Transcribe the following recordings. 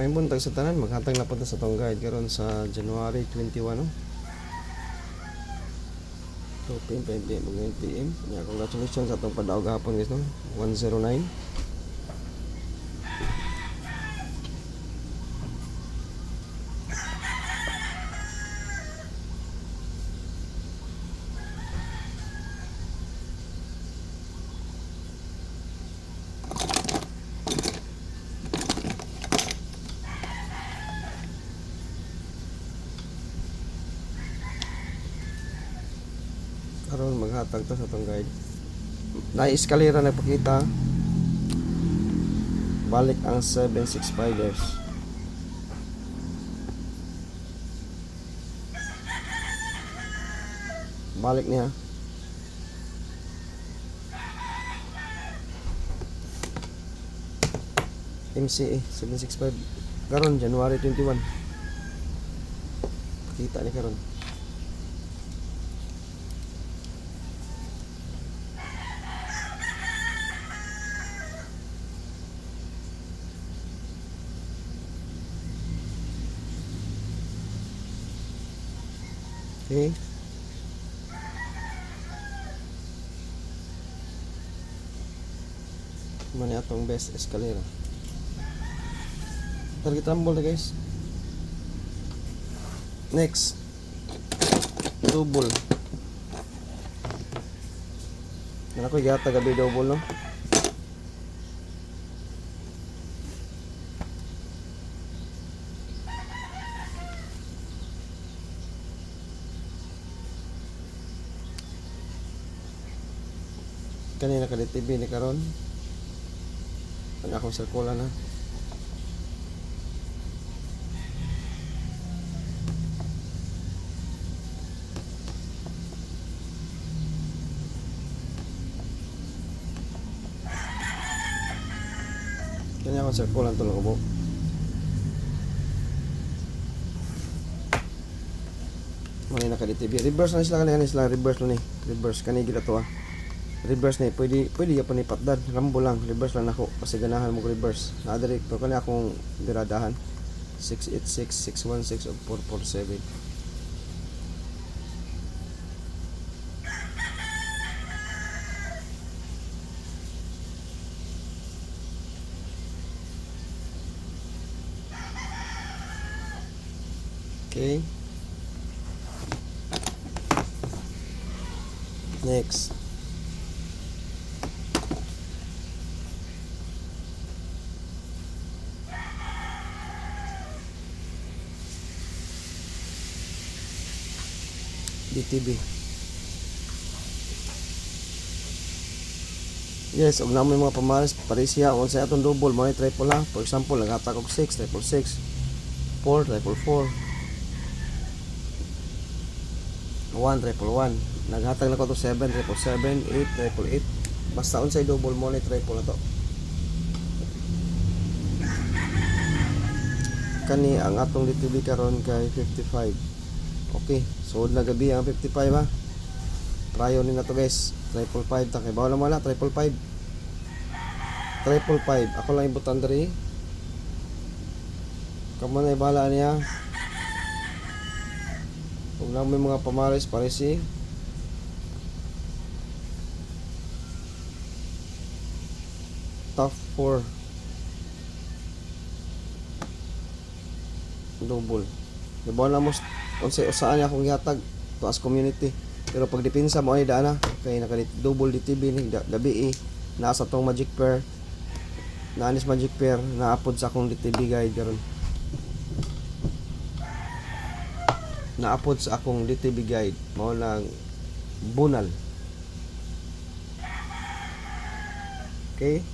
May buntag sa tanan, maghatag na punta sa tong guide karon sa January 21, no? 2 p.m. 5 p.m. 9 p.m. Yeah, congratulations sa atong padaog gahapon guys, no? 109. Karon maghatag ta sa atong guide. Na-eskalera na pakita. Balik ang 765ers. Balik niya. MCA 765 karon January 21. Pakita ni karon. Okay. Mani atong best escalera. Target rumble na guys. Next. Double. Yan ako yata gabi double, no? Kanina ka TV ni karon. Ang akong sirkula na. Kanya akong sirkula tulog ko po. Kanina ka TV. Reverse na sila kanina sila. Reverse na ni. Reverse kanina gila to ah. Reverse na pwede ya pa ni patdan rambo lang reverse lang ako kasi ganahan mo reverse na direct pero kani akong diradahan 686 616 o 447. Okay, next DTB. Yes, og namoy mga pamares parisiya on sa atong double mo triple lang. For example, naghatag og 6 triple 6 4 triple 4 1 triple 1 naghatag na ko to 7 triple 7 8 triple 8 basta unsay double mo triple na to. Kani ang atong DTB karon kay 55. Okay, so na gabi ang 55 ha. Prayo ni na to guys. Triple 5 ta kay bawal mo na triple 5. Triple 5. Ako lang ibutan diri. Kamo na ibala niya. Kung lang may mga pamares parisi. Top 4. Double. Bawal na mo kung saan niya akong ihatag to as community. Pero pag depensa mo ay daan na kay naka double DTB ni gabi nasa tong magic pair naanis magic pair naapod sa akong DTB guide karon naapod sa akong DTB guide mao lang bunal. Okay,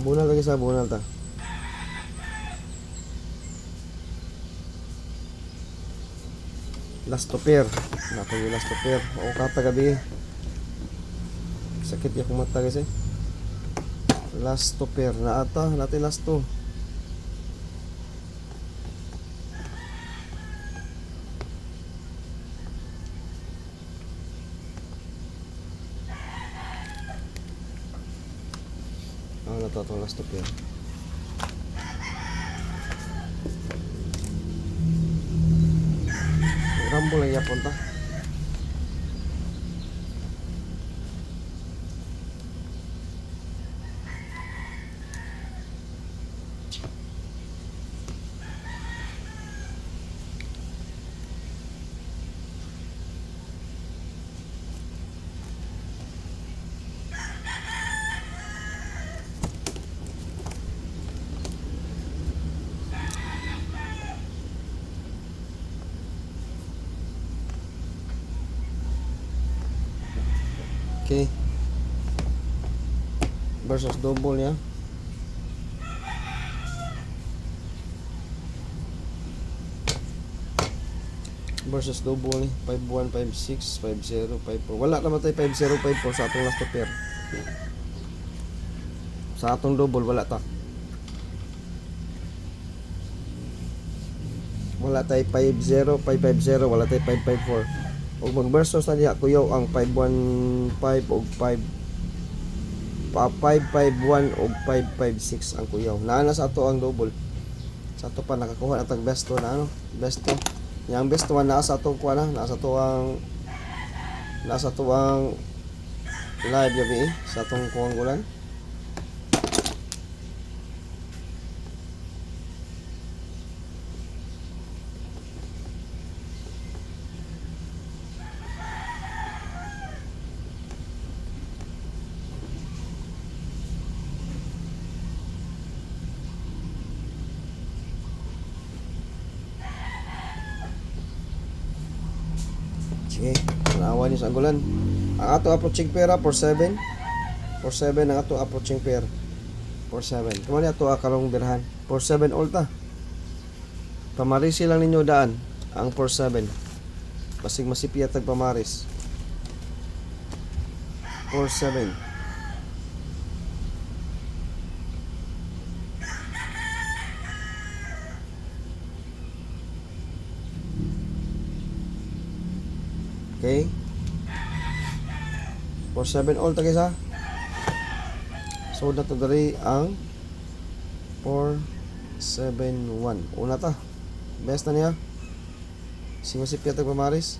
bunal lagi sa bunal ta. Last to pair. Nako yung last to pair. O kata gabi. Sakit yung mata guys eh. Last to pair na ata. Natin last to. to itong last two pair. Rumble lang yapon ta. Okay. Versus double ya. Versus double ni 51, 56, 50, 54. Wala naman tayo 50, 54 sa atong last two pair. Sa atong double wala ta. Wala tayo 50, 550, wala tayo 554. Og mag-versus na diha kuyaw ang 515 og 551 og 556 ang kuyaw. Naa na sa ato ang double. Sa ato pa nakakuha na tag besto na ano, besto. Yang besto na sa atong kuha na, nasa to ang live gabi sa atong kuwang gulan. Sige, naawa niyo sa anggulan. Ang ato approaching pera for 7. For 7 ang ato approaching pair. For 7. Kumani ato karong birhan. For 7 ulta. Pamarisi lang ninyo daan ang for 7. Basig masipya tag pamaris. For 7. Okay. For 7 all ta guys ha. So na to diri ang 471. Una ta. Best na niya. Simasip yata pamaris.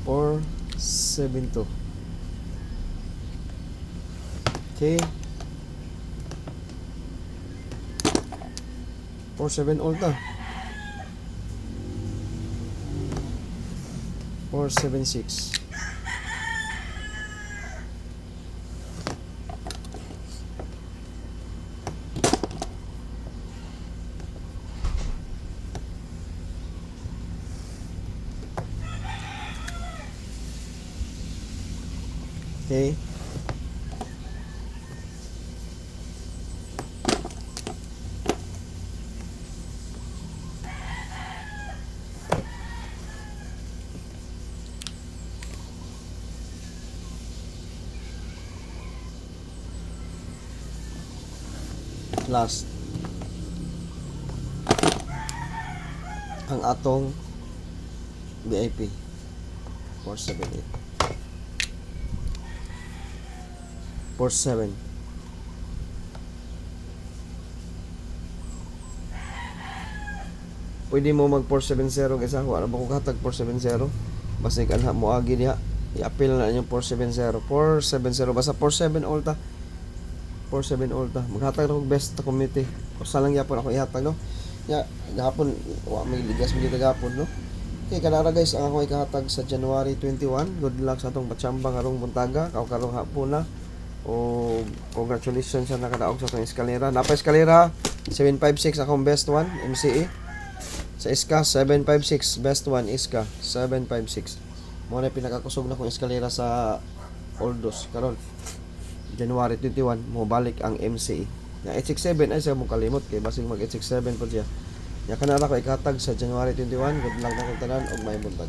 Or 72. Okay. 47 all ta. 476. Okay. Last ang atong VIP 478 47. Pwede mo mag 470 guys ha. Wala ba ko katag 470 basta kanha mo agi diha i-appeal na yung 470 basta 47 ulta 47 ulta maghatag ako best ta committee usa lang yapon ako ihatag no ya gahapon wa may ligas mo dito gahapon no. Okay kanara guys ang ako ikahatag sa January 21. Good luck sa atong patsamba karong buntaga karong hapon na o congratulations sa nakadaog sa atong eskalera. Napa eskalera 756 akong best one MCE sa iska 756 best one iska 756 mo na pinakakusog na kong eskalera sa Oldos karon January 21 mo balik ang MCE. Ya 867 ay sa mo kalimot kay basig mag 867 po siya. Ya kanara ko ikatag sa January 21. Good luck na kung tanan og may buntag.